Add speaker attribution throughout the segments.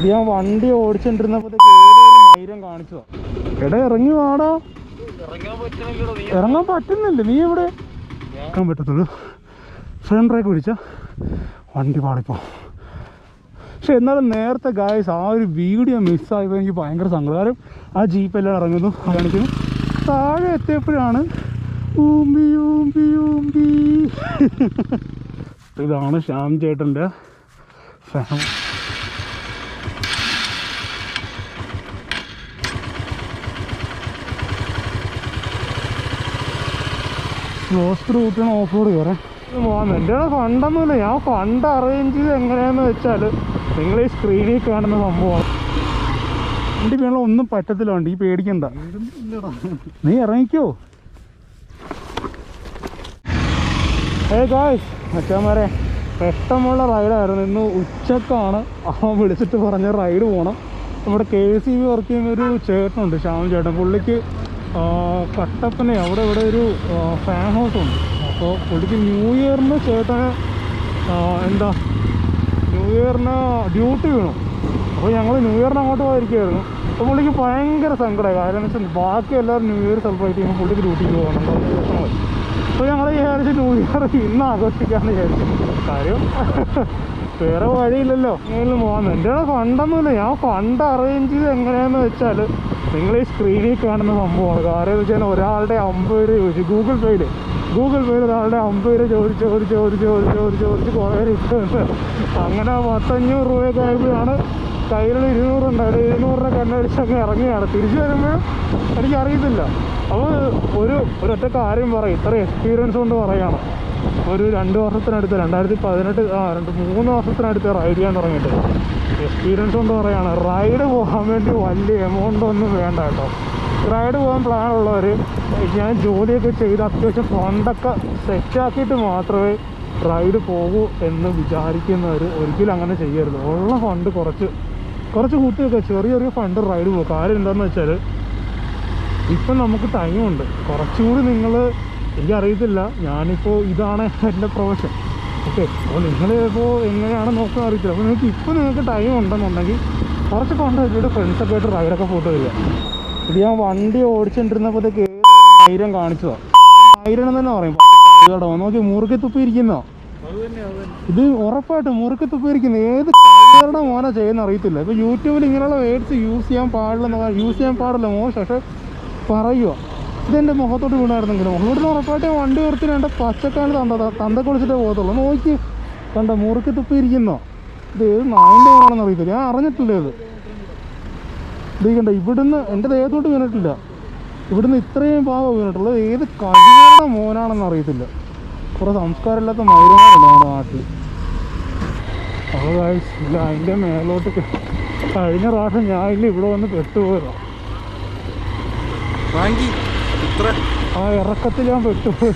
Speaker 1: ഇത് ഞാൻ വണ്ടി ഓടിച്ചോണ്ടിരുന്നപ്പോഴത്തേക്ക് ധൈര്യം കാണിച്ചതാ. എടാ ഇറങ്ങി വാടാ. ഇറങ്ങാൻ പറ്റുന്നില്ല. നീ എവിടെ ഇറക്കാൻ പറ്റത്തുള്ളൂ. ഫ്രണ്ട് ബ്രേക്ക് പിടിച്ചാൽ വണ്ടി പാളിപ്പോ. പക്ഷെ എന്നാലും നേരത്തെ ഗായ്സ് ആ ഒരു വീഡിയോ മിസ്സായപ്പോൾ എനിക്ക് ഭയങ്കര സങ്കടം. കാരണം ആ ജീപ്പെല്ലാം ഇറങ്ങുന്നു കാണിക്കുന്നു. താഴെ എത്തിയപ്പോഴാണ് ഊമ്പി ഊമ്പി ഊമ്പി. ഇതാണ് ശ്യാം ചേട്ടൻ്റെ ഫാം. ക്ലോസ് റൂട്ടാണ് ഓഫ് റോഡ് കയറാൻ പോകുന്നത്. എൻ്റെ ഫണ്ടൊന്നുമില്ല. ഞാൻ ഫണ്ട് അറേഞ്ച് ചെയ്ത് എങ്ങനെയാണെന്ന് വെച്ചാൽ നിങ്ങൾ ഈ സ്ക്രീനിൽ കാണുന്ന സംഭവമാണ്. വണ്ടി വീണ ഒന്നും പറ്റത്തില്ല. വണ്ടി പേടിക്കണ്ട. നീ ഇറങ്ങിക്കോ. ഗായ്സ് മച്ചാന്മാരെ ഇഷ്ടമുള്ള റൈഡായിരുന്നു. ഇന്ന് ഉച്ചക്കാണ് അവൻ വിളിച്ചിട്ട് പറഞ്ഞ റൈഡ് പോകണം. നമ്മുടെ KCB വർക്ക് ചെയ്യുന്ന ഒരു ചേട്ടനുണ്ട്, ശ്യാം ചേട്ടൻ. പുള്ളിക്ക് കട്ടപ്പന അവിടെ ഇവിടെ ഒരു ഫാം ഹൗസ് ഉണ്ട്. അപ്പോൾ പുള്ളിക്ക് ന്യൂ ഇയറിന് ചേട്ടന് ന്യൂ ഇയറിന് ഡ്യൂട്ടി വീണു. അപ്പോൾ ഞങ്ങൾ ന്യൂ ഇയറിന് അങ്ങോട്ട് പോയിരിക്കുമായിരുന്നു. അപ്പോൾ പുള്ളിക്ക് ഭയങ്കര സങ്കടമായി. കാര്യം എന്ന് വെച്ചാൽ ബാക്കി എല്ലാവരും ന്യൂ ഇയർ സെലിബ്രേറ്റ് ചെയ്യുമ്പോൾ പുള്ളിക്ക് ഡ്യൂട്ടിക്ക് പോകണം. പ്രശ്നമായി. അപ്പോൾ ഞങ്ങൾ വിചാരിച്ച് ന്യൂ ഇയർ ഇന്ന് ആഘോഷിക്കാമെന്ന് വിചാരിച്ചു. കാര്യം വേറെ വഴിയില്ലല്ലോ. എങ്ങനെയും പോകാൻ. എൻ്റെ ഫണ്ടൊന്നുമില്ല. ഞാൻ ഫണ്ട് അറേഞ്ച് ചെയ്ത് എങ്ങനെയാണെന്ന് വെച്ചാൽ നിങ്ങൾ ഈ സ്ക്രീനിൽ കാണുന്ന സംഭവമാണ്. കാര്യം എന്ന് വെച്ചാൽ ഒരാളുടെ 50 രൂപ ചോദിച്ചു. ഗൂഗിൾ പേയിൽ ഒരാളുടെ 50 രൂപ ചോദിച്ച് കുറേ ഇട്ടുണ്ട്. അങ്ങനെ 100-500 രൂപയൊക്കെ ആയപ്പോഴാണ് കയ്യിലുള്ള 200 ഉണ്ടായത്. 200 രൂപ കണ്ണടിച്ചൊക്കെ ഇറങ്ങിയാണ്. തിരിച്ചു വരുമ്പോഴും എനിക്കറിയത്തില്ല. അപ്പോൾ ഒരൊറ്റ കാര്യം പറയും. ഇത്ര എക്സ്പീരിയൻസ് കൊണ്ട് പറയുകയാണ്. ഒരു 2 വർഷത്തിനടുത്ത് 2018 3 വർഷത്തിനടുത്ത് റൈഡ് ചെയ്യാൻ തുടങ്ങിയിട്ട് എക്സ്പീരിയൻസ് കൊണ്ട് പറയുകയാണ്. റൈഡ് പോകാൻ വേണ്ടി വലിയ എമൗണ്ട് ഒന്നും വേണ്ട കേട്ടോ. റൈഡ് പോകാൻ പ്ലാനുള്ളവർ ഞാൻ ജോലിയൊക്കെ ചെയ്ത് അത്യാവശ്യം ഫണ്ടൊക്കെ സെറ്റാക്കിയിട്ട് മാത്രമേ റൈഡ് പോകൂ എന്ന് വിചാരിക്കുന്നവർ ഒരിക്കലും അങ്ങനെ ചെയ്യരുത്. ഉള്ള ഫണ്ട് കുറച്ച് കൂട്ടിയൊക്കെ ചെറിയ ഫണ്ട് റൈഡ് പോകും. കാര്യം എന്താണെന്ന് വെച്ചാൽ ഇപ്പം നമുക്ക് ടൈമുണ്ട്. കുറച്ചുകൂടി നിങ്ങൾ എനിക്കറിയത്തില്ല. ഞാനിപ്പോൾ ഇതാണ് എൻ്റെ പ്രൊഫഷൻ. ഓക്കെ. അപ്പോൾ നിങ്ങളിപ്പോൾ എങ്ങനെയാണ് നോക്കാൻ അറിയത്തില്ല. അപ്പോൾ നിങ്ങൾക്ക് ടൈം ഉണ്ടെന്നുണ്ടെങ്കിൽ കുറച്ച് ഫണ്ട് വെച്ചിട്ട് ഫ്രണ്ട്സൊക്കെ ആയിട്ട് റൈഡൊക്കെ പോയിട്ട് വരിക. ഇത് ഞാൻ വണ്ടി ഓടിച്ചോണ്ടിരുന്നപ്പോഴത്തേക്ക് ധൈര്യം കാണിച്ചതാണ്. ധൈര്യം തന്നെ പറയും. കേട്ടോ നോക്കി മുറുക്കി തുപ്പിയിരിക്കുന്നോ. ഇത് ഉറപ്പായിട്ടും മുറുക്കി തുപ്പിയിരിക്കുന്നു. ഏത് കഴിവരുടെ മോനെ ചെയ്യുന്ന അറിയത്തില്ല. ഇപ്പോൾ യൂട്യൂബിൽ ഇങ്ങനെയുള്ള വേർഡ്സ് യൂസ് ചെയ്യാൻ പാടില്ല മോശം. പക്ഷെ പറയുക ഇതെൻ്റെ മുഖത്തോട്ട് വീണായിരുന്നെങ്കിലും മുഖത്തോട്ട് ഉറപ്പായിട്ട് വണ്ടി നിർത്തിന് എൻ്റെ പച്ചക്കാണ് തന്ത കുളിച്ചിട്ടേ പോകത്തുള്ളൂ. നോക്കി കണ്ട മുറുക്കി തുപ്പിയിരിക്കുന്നോ. ഇത് ഏത് നായിൻ്റെ മോനാണെന്ന് അറിയത്തില്ല. ഞാൻ അറിഞ്ഞിട്ടില്ല. ഇത് കണ്ട ഇവിടുന്ന് എൻ്റെ ദേഹത്തോട്ട് വീണിട്ടില്ല. ഇവിടുന്ന് ഇത്രയും പാവ വീണിട്ടുള്ളത്. ഏത് കഴിവരുടെ മോനാണെന്ന് അറിയത്തില്ല. കുറേ സംസ്കാരമില്ലാത്ത മൈരന്മാരുണ്ട് നമ്മുടെ നാട്ടിൽ. അപ്പോൾ ഇല്ല അതിൻ്റെ മേലോട്ട് കഴിഞ്ഞ പ്രാവശ്യം ഞാനില്ല ഇവിടെ വന്ന് പെട്ടുപോയതാണ്. ആ ഇറക്കത്തിൽ ഞാൻ പെട്ടുപോയി.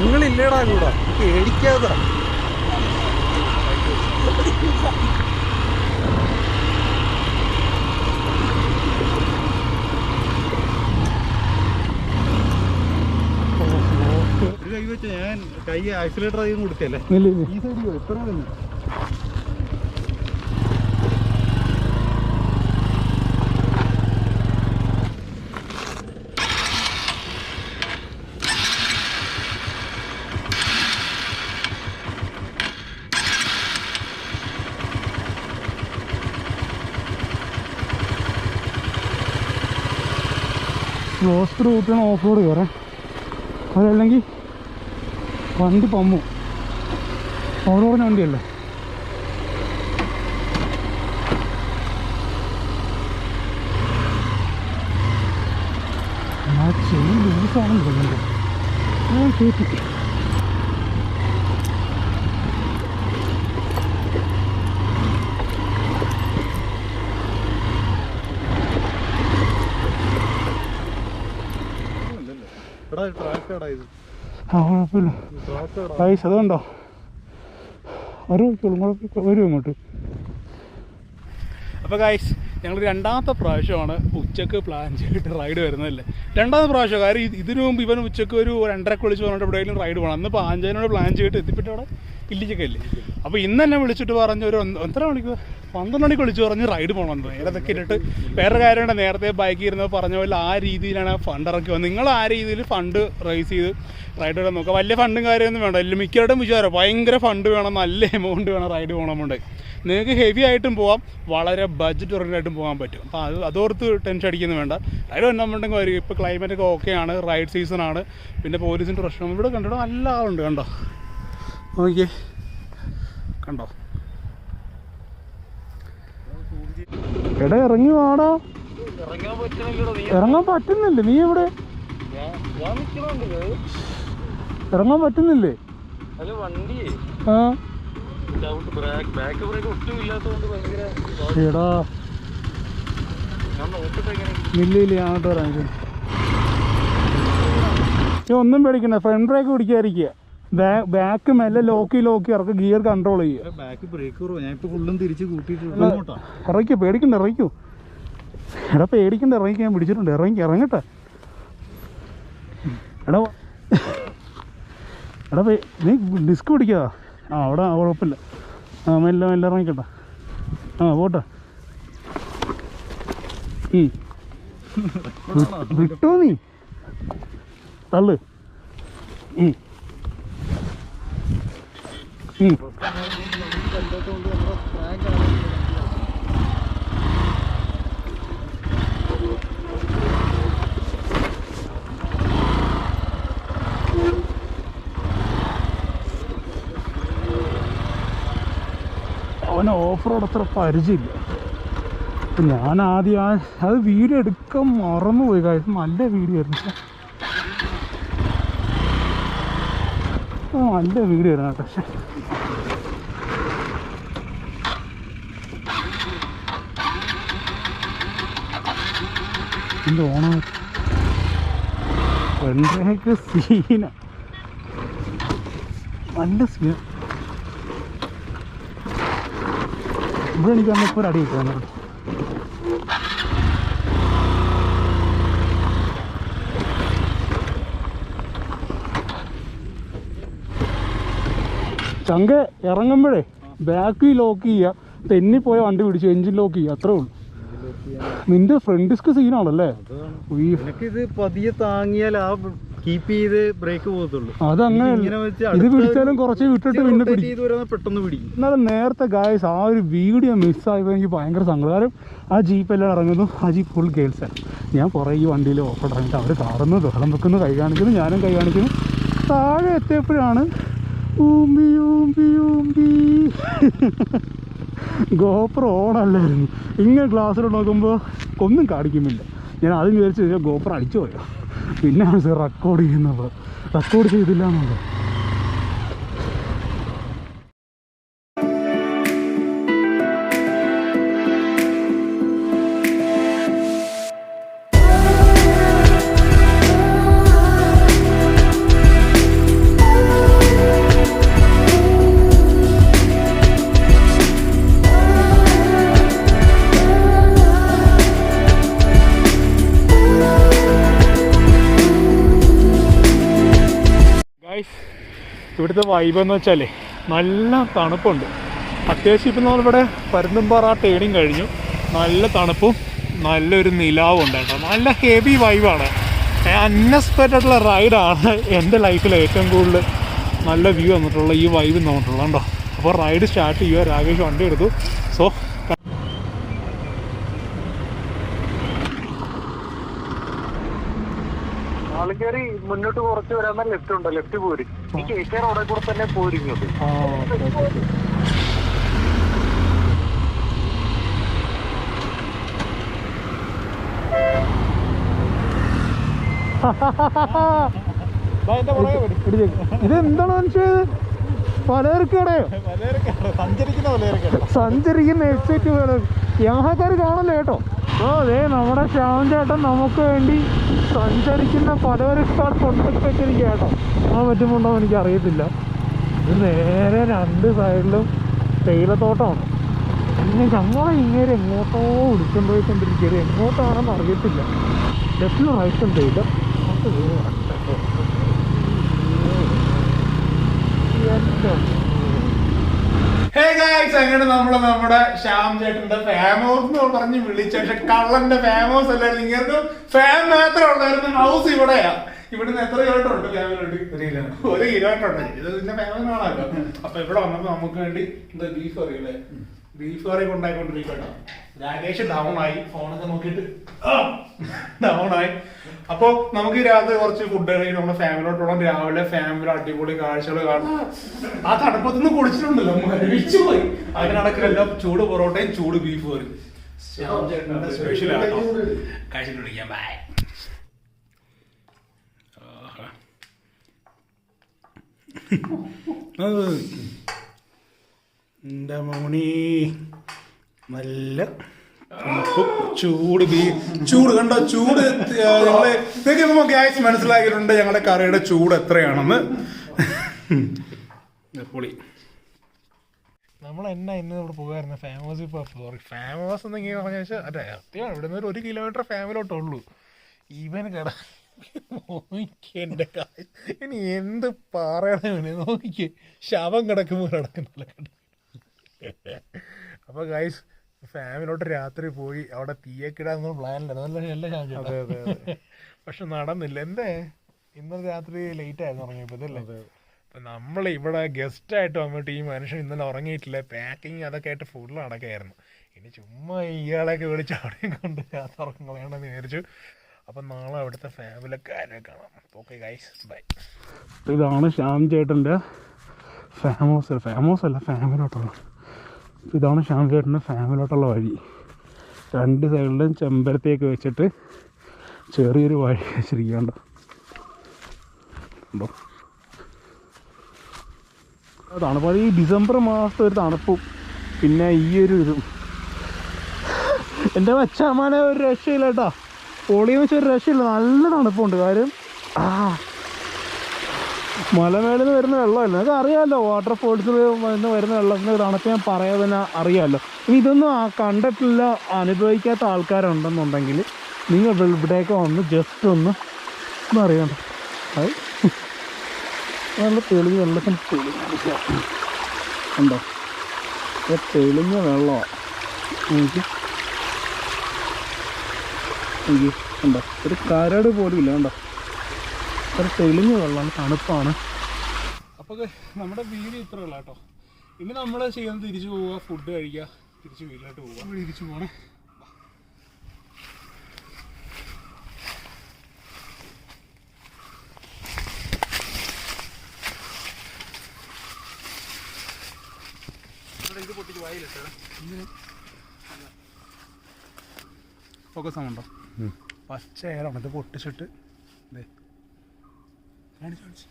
Speaker 2: നിങ്ങളില്ലേടാ കൂടാ പേടിക്കാതെ. ഞാൻ കൈ ആക്സിലേറ്റർ അധികം കൊടുക്കല്ലേ. ഈ സൈഡിൽ എത്ര തന്നെ
Speaker 1: ക്ലോസ് റൂട്ടാണ് ഓഫ് റോഡ് കയറാൻ. അതല്ലെങ്കിൽ വണ്ടി പമ്മും. ഓഫ് റോഡിന് വണ്ടിയല്ലേ. ആ ചെയിൻ ലൂസാണെന്ന് തോന്നുന്നുണ്ട്. ഞാൻ കേട്ടി കുഴപ്പമില്ല. പൈസ അതുകൊണ്ടോ വരും ഇങ്ങോട്ട്. അപ്പോൾ ഗൈസ് ഞങ്ങൾ രണ്ടാമത്തെ പ്രാവശ്യമാണ് ഉച്ചക്ക് പ്ലാൻ ചെയ്തിട്ട് റൈഡ് വരുന്നതല്ലേ. രണ്ടാമത്തെ പ്രാവശ്യം. കാര്യം ഇതിനു മുമ്പ് ഇവൻ ഉച്ചക്ക് ഒരു 2:30 വിളിച്ച് പറഞ്ഞിട്ട് എവിടെയെങ്കിലും റൈഡ് പോകണം. അന്ന് പാഞ്ചാനോട് പ്ലാൻ ചെയ്തിട്ട് എത്തിപ്പെട്ട് അവിടെ ഇല്ലിച്ചക്കല്ല്. അപ്പോൾ ഇന്ന് എന്നെ വിളിച്ചിട്ട് പറഞ്ഞു ഒരു 12 മണിക്ക് വിളിച്ച് പറഞ്ഞ് റൈഡ് പോകണം. നേരത്തെ ഇട്ടിട്ട് വേറെ കാര്യമുണ്ട്, നേരത്തെ ബൈക്കിൽ ഇരുന്നത് പറഞ്ഞ പോലെ ആ രീതിയിലാണ് ഫണ്ട് ഇറക്കി വന്നത്. നിങ്ങൾ ആ രീതിയിൽ ഫണ്ട് റൈസ് ചെയ്ത് റൈഡ് ഇടാൻ നോക്കുക. വലിയ ഫണ്ടും കാര്യമൊന്നും വേണ്ട. എല്ലാം മിക്കവരുടെയും വിചാരം ഭയങ്കര ഫണ്ട് വേണം, നല്ല എമൗണ്ട് വേണം റൈഡ് പോകണമെന്നുണ്ട്. നിങ്ങൾക്ക് ഹെവി ആയിട്ടും പോകാം, വളരെ ബഡ്ജറ്റ് ഓറിയൻറ്റായിട്ടും പോകാൻ പറ്റും. അപ്പോൾ അതോർത്ത് ടെൻഷൻ അടിക്കുന്നത് വേണ്ട. റൈഡ് വന്നിട്ടുണ്ടെങ്കിൽ വരും. ഇപ്പോൾ ക്ലൈമറ്റൊക്കെ ഓക്കെയാണ്, റൈഡ് സീസണാണ്. പിന്നെ പോലീസിൻ്റെ പ്രശ്നം ഇവിടെ കണ്ടിട്ട് നല്ല ആളുണ്ട്. കണ്ടോ നോക്കിയേ, കണ്ടോ? എടാ ഇറങ്ങി വാടാ. ഇറങ്ങാൻ പറ്റുന്നില്ലേ? നീ എവിടെ? ഇറങ്ങാൻ പറ്റുന്നില്ലേ? ആ എടാ ഇല്ല അങ്ങോട്ട് വരാൻ. ഒന്നും പേടിക്കണ്ട, ഫ്രണ്ട് ബ്രേക്ക് പിടിക്കാതിരിക്കുക. ബാക്ക് മെല്ലെ ലോക്കി ഇറക്കുക, ഗിയർ കൺട്രോൾ ചെയ്യുക.
Speaker 2: ബാക്ക് ബ്രേക്ക് ഞാൻ ഇപ്പോൾ ഫുള്ളും തിരിച്ച് കൂട്ടിയിട്ട്
Speaker 1: ഇറങ്ങിക്കോ, പേടിക്കണ്ട, ഇറങ്ങിക്കോ. എടാ പേടിക്കണ്ട, ഇറങ്ങിക്കോ. ഞാൻ പിടിച്ചിട്ടുണ്ട്, ഇറങ്ങട്ടെ. എടാ നീ ഡിസ്ക് പിടിക്കാ. അവിടെ കുഴപ്പമില്ല. മെല്ലെ ഇറങ്ങിക്കട്ടെ. പോട്ടെ. വിട്ടോ നീ തള്ളു. അവന് ഓഫ് റോഡ് അത്ര പരിചയമില്ല. അപ്പം ഞാൻ ആദ്യം അത് വീഡിയോ എടുക്കാൻ മറന്നുപോയി. കാര്യം നല്ല വീഡിയോ ആയിരുന്നു, നല്ല വീഡിയോ ആയിരുന്നു കേട്ടോ. പക്ഷെ എൻ്റെ ഓണം ഫ്രണ്ടിലേക്ക് സീന, നല്ല സീന. ഇവിടെ എനിക്ക് വന്നപ്പോൾ ഒരു അടി കിട്ടുന്നു. ചങ്ക ഇറങ്ങുമ്പോഴേ ബാക്കിൽ ലോക്ക് ചെയ്യുക, തെന്നിപ്പോയ വണ്ടി പിടിച്ചു എഞ്ചിൻ ലോക്ക് ചെയ്യുക, അത്രേ ഉള്ളൂ. നിന്റെ ഫ്രണ്ട് ഡിസ്ക് സീനാണല്ലേ?
Speaker 2: ഇത് പതിയെ താങ്ങിയാൽ ആ കീപ്പ് ചെയ്ത് ബ്രേക്ക് പോകത്തുള്ളൂ.
Speaker 1: അതങ്ങനെ ഇത് പിടിച്ചാലും കുറച്ച് വിട്ടിട്ട് പിന്നെ
Speaker 2: പെട്ടെന്ന് പിടിക്കും.
Speaker 1: എന്നാലും നേരത്തെ ഗായ്സ് ആ ഒരു വീഡിയോ മിസ്സായപ്പോൾ എനിക്ക് ഭയങ്കര സങ്കടം. കാരണം ആ ജീപ്പെല്ലാം ഇറങ്ങുന്നു, ആ ജീപ്പ് ഫുൾ ഗേൾസാണ്. ഞാൻ കുറേ ഈ വണ്ടിയിൽ ഓഫ് ഇറങ്ങിയിട്ട് അവർ കാറുന്നു, ബഹളം വെക്കുന്നു, കൈ കാണിക്കുന്നു, ഞാനും കൈ കാണിക്കുന്നു. താഴെ എത്തിയപ്പോഴാണ് ഗോപ്രോ ഓണല്ലായിരുന്നു. ഇങ്ങനെ ഗ്ലാസ്സിലോട്ട് നോക്കുമ്പോൾ ഒന്നും കാണിക്കുന്നില്ല. ഞാൻ ആദ്യം വിചാരിച്ചു ഗോപ്രോ അടിച്ചു പോയോ, പിന്നെയാണ് സാർ റെക്കോർഡ് ചെയ്യുന്നത്. റെക്കോർഡ് ചെയ്തില്ല എന്നുള്ളത്. ഇവിടുത്തെ വൈബ് എന്ന് വെച്ചാൽ നല്ല തണുപ്പുണ്ട്. അത്യാവശ്യം ഇപ്പം നമ്മളിവിടെ പരുന്തുംപാറ ടേണിങ് കഴിഞ്ഞു. നല്ല തണുപ്പും നല്ലൊരു നിലാവും ഉണ്ട് കേട്ടോ. നല്ല ഹെവി വൈബാണ്. അൺഎക്സ്പെക്റ്റഡുള്ള റൈഡാണ് എൻ്റെ ലൈഫിൽ ഏറ്റവും കൂടുതൽ നല്ല വ്യൂ വന്നിട്ടുള്ള ഈ വൈബ് വന്നിട്ടുള്ളത് കേട്ടോ. അപ്പോൾ റൈഡ് സ്റ്റാർട്ട് ചെയ്യുക. രാകേഷ് വണ്ടി എടുത്തു. സോ
Speaker 2: ആൾക്കാര് മുന്നോട്ട് കുറച്ച് വരാൻ ലെഫ്റ്റ് ഉണ്ട്, ലെഫ്റ്റ് പോരും. ഈ കേക്കാർ അവിടെ കൂടെ തന്നെ പോരിങ്ങോട്ട്.
Speaker 1: ഇതെന്താണ് മനുഷ്യത്? പലചരക്കടയോ? സഞ്ചരിക്കുന്ന എക്സൈറ്റ് പോലെ യാഹക്കാർ കാണല്ലേ കേട്ടോ. അതേ നമ്മുടെ ശ്യാം ചേട്ടൻ നമുക്ക് വേണ്ടി സഞ്ചരിക്കുന്ന പലചരക്കാർ കൊണ്ടൊക്കെ വെച്ചിരിക്കുക കേട്ടോ. ആ പറ്റുമുണ്ടോ എന്ന് എനിക്കറിയത്തില്ല. ഇത് നേരെ രണ്ട് സൈഡിലും തേയിലത്തോട്ടമാണ്. പിന്നെ ഞങ്ങളെ ഇങ്ങനെ എങ്ങോട്ടോ വിളിച്ചുകൊണ്ട് പോയിക്കൊണ്ടിരിക്കുക. എങ്ങോട്ടാണെന്ന് അറിയത്തില്ല. ലെഫ്റ്റിലും റൈറ്റും തേയില. ഹേ ഗൈസ്, അങ്ങനെ നമ്മുടെ ശ്യാം ചേട്ടന്റെ ഫാമോസ് എന്ന് പറഞ്ഞ് വിളിച്ച, പക്ഷെ കള്ളന്റെ ഫാമോസ് അല്ല, നിങ്ങൾക്ക് ഫാൻ മാത്രമേ ഉള്ളായിരുന്നു. ഹൗസ് ഇവിടെയാ. ഇവിടുന്ന് എത്ര കിലോമീറ്റർ ഉണ്ട് ഫാമിലോട്ട്? 1 കിലോമീറ്റർ ഉണ്ട്. ഇത് പിന്നെ ഫാമിലി ആണല്ലോ. അപ്പൊ ഇവിടെ വന്നപ്പോ നമുക്ക് വേണ്ടി എന്താ ബീഫ് കറി അല്ലേ, ബീഫ് കറി കൊണ്ടായിക്കൊണ്ടിരിക്കട്ടോ. രാകേഷ് ഡൗൺ ആയി, ഫോണൊക്കെ നോക്കിയിട്ട് ഡൗൺ ആയി. അപ്പൊ നമുക്ക് രാത്രി കുറച്ച് ഫുഡ് കഴിക്കും, നമ്മുടെ ഫാമിലിയോട്ട് പോകണം. രാവിലെ ഫാമിലി അടിപൊളി കാഴ്ചകൾ കാണാം. ആ തണുപ്പത്തുനിന്ന് കുടിച്ചിട്ടുണ്ടല്ലോ, മരിച്ചു പോയി. അതിനടക്കല്ല ചൂട് പൊറോട്ടയും ചൂട് ബീഫ് കറി. സ്പെഷ്യൽ ആണോ, കഴിച്ചിട്ട് വിളിക്കാം. ബൈ. എന്താ മോണി, നല്ല ചൂട് ചൂട് കണ്ടോ, ചൂട്. ഞങ്ങള് ഗ്യാസ് മനസ്സിലാക്കിയിട്ടുണ്ട് ഞങ്ങളുടെ കറിയുടെ ചൂട് എത്രയാണെന്ന്. പൊളി. നമ്മൾ എന്നാ ഇന്ന് ഇവിടെ പോകുമായിരുന്നു ഫാമോസ്. ഇപ്പോൾ ഫാമോസ് എന്നിങ്ങനെ പറഞ്ഞ വെച്ചാൽ അതെ സത്യമാണ്. ഇവിടെ നിന്ന് 1 കിലോമീറ്റർ ഫാമിലോട്ടുള്ളൂ. ഈവൻ കട നോക്കിയെന്റെ കാര്യം ഇനി എന്ത് പറയണേ, നോക്കിക്കേ ശവം കിടക്കുമ്പോൾ കിടക്കുന്നില്ല. അപ്പൊ ഗൈസ്, ഫാമിലോട്ട് രാത്രി പോയി അവിടെ തീയക്കിടാന്നുള്ള പ്ലാനിലായിരുന്നു. നല്ല ചാൻസ്, പക്ഷെ നടന്നില്ല. എന്തേ ഇന്നലെ രാത്രി ലേറ്റ് ആയിരുന്നു ഉറങ്ങിയപ്പോ ഇതല്ലേ. അപ്പൊ നമ്മൾ ഇവിടെ ഗസ്റ്റ് ആയിട്ട് വന്നിട്ട് ഈ മനുഷ്യൻ ഇന്നലെ ഉറങ്ങിയിട്ടില്ല. പാക്കിങ് അതൊക്കെ ആയിട്ട് ഫുള്ള് നടക്കായിരുന്നു. ഇനി ചുമ്മാ ഇയാളെയൊക്കെ വിളിച്ച് അവിടെയും കൊണ്ട് രാത്രി ഉറക്കം കളയണമെന്ന് വിചാരിച്ചു. അപ്പം നാളെ അവിടുത്തെ ഫാമിലിക്കാരെ കാണാം. Okay guys, bye. ഇതാണ് ശ്യാം ചേട്ടൻ്റെ ഫാമോസ് അല്ല ഫാമിലോട്ടുള്ള. ഇതാണ് ശ്യാം ചേട്ടൻ്റെ ഫാമിലോട്ടുള്ള വഴി. 2 സൈഡിലും ചെമ്പരത്തേക്ക് വെച്ചിട്ട് ചെറിയൊരു വഴി വെച്ചിരിക്കണ്ടോ. തണുപ്പ്, ഈ ഡിസംബർ മാസത്തെ ഒരു തണുപ്പും പിന്നെ ഈ ഒരു ഇതും എൻ്റെ മച്ചാമാനെ ഒരു രക്ഷയില്ല കേട്ടോ. പൊളിയെന്ന് വെച്ചാൽ ഒരു രക്ഷയില്ല. നല്ല തണുപ്പുണ്ട്. കാര്യം മലമേളിൽ നിന്ന് വരുന്ന വെള്ളമല്ല, നിങ്ങൾക്ക് അറിയാമല്ലോ. വാട്ടർഫോൾസിൽ നിന്ന് വരുന്ന വെള്ളത്തിൻ്റെ തണുപ്പ് ഞാൻ പറയാതെ തന്നെ അറിയാമല്ലോ. ഇനി ഇതൊന്നും കണ്ടിട്ടില്ല, അനുഭവിക്കാത്ത ആൾക്കാരുണ്ടെന്നുണ്ടെങ്കിൽ നിങ്ങൾ ഇവിടെയൊക്കെ വന്ന് ജസ്റ്റ് ഒന്ന് അറിയണ്ട. അത് നല്ല തെളിഞ്ഞ വെള്ളത്തിന് ഉണ്ടോ, തെളിഞ്ഞ വെള്ളമാണ്. എനിക്ക് ഉണ്ടോ, ഒരു കരട് പോലും ഇല്ല. കണ്ടോ, ഒരു തെളിഞ്ഞ വെള്ളമാണ്, തണുപ്പാണ്. അപ്പോൾ നമ്മുടെ വീഡിയോ ഇത്ര ഉള്ള കേട്ടോ. ഇനി നമ്മൾ ചെയ്യുന്നത് തിരിച്ചു പോവുക, ഫുഡ് കഴിക്കുക, തിരിച്ച് വീട്ടിലോട്ട് പോവുക. തിരിച്ചു പോകണേ. ഇത് പൊട്ടിച്ച് വായിലിട്ടോ. ഫോക്കസ് ആവുന്നുണ്ടോ? പച്ച ഏലാണ്. ഇത് പൊട്ടിച്ചിട്ട് ഇതേ കാണിച്ചു കാണിച്ചു.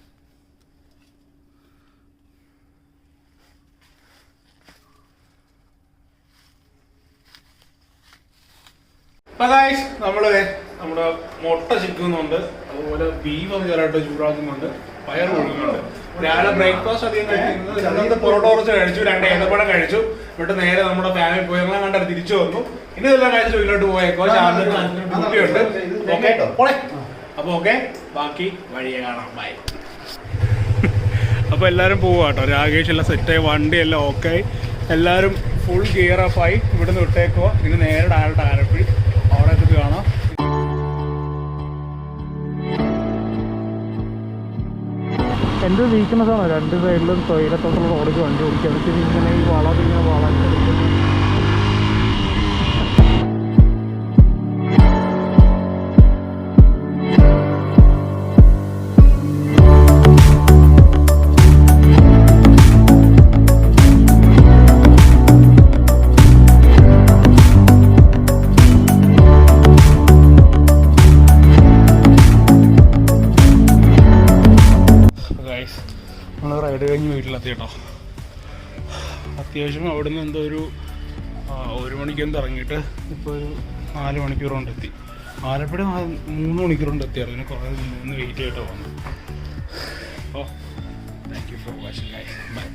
Speaker 1: നമ്മുടെ മുട്ട ചിക്കുന്നുണ്ട്, അതുപോലെ ബീഫ് ഒന്ന് ചെറുതായിട്ട് ചൂടാക്കുന്നുണ്ട്, പയർ കൊടുക്കുന്നുണ്ട്. രാവിലെ ബ്രേക്ക്ഫാസ്റ്റ് അധികം കഴിക്കുന്നത് ഇന്നത്തെ പൊറോട്ട കുറച്ച് കഴിച്ചു, 2 ഏത്തപ്പഴം കഴിച്ചു. എന്നിട്ട് നേരെ നമ്മുടെ ഫാമിലി പോയി ഞങ്ങളെ കണ്ടത് തിരിച്ചു വന്നു. ഇനി ഇതെല്ലാം കഴിച്ച് വീട്ടിലോട്ട് പോയേക്കോ. ഡ്യൂട്ടിയുണ്ട്. ഓക്കെ പോളെ. അപ്പൊ ഓക്കെ, ബാക്കി വഴിയെ കാണാം. ബൈ. അപ്പൊ എല്ലാരും പോവാ കേട്ടോ. രാകേഷ് എല്ലാം സെറ്റായി, വണ്ടിയെല്ലാം ഓക്കെ ആയി, എല്ലാരും ഫുൾ ഗിയർ ഓഫ് ആയി. ഇവിടുന്ന് വിട്ടേക്കോ. ഇനി നേരെ ഡയറക്റ്റ് ആലപ്പുഴ അവിടെ എത്തിട്ട് കാണാം. എൻ്റെ വീക്ക്നെസ് ആണ് 2 സൈഡിലും തൊയിലത്തോട്ടുള്ള റോഡിൽ വണ്ടി ഓടിക്കുക. അതൊക്കെ ഇങ്ങനെ ഈ വളർന്ന് വളർച്ചെടുക്കുന്നത്. നമ്മൾ റൈഡ് കഴിഞ്ഞ് വീട്ടിലെത്തി കേട്ടോ. അത്യാവശ്യം അവിടെ നിന്ന് എന്തോ ഒരു 1 മണിക്ക് എന്തോ ഇറങ്ങിയിട്ട് ഇപ്പോൾ ഒരു 4 മണിക്കൂർ കൊണ്ട് എത്തി. ആലപ്പുഴ 3 മണിക്കൂർ കൊണ്ട് എത്തിയായിരുന്നു. പിന്നെ കുറേ നിന്ന് വെയിറ്റ് ചെയ്തിട്ട് വന്നു. അപ്പോൾ thank you for watching guys. By.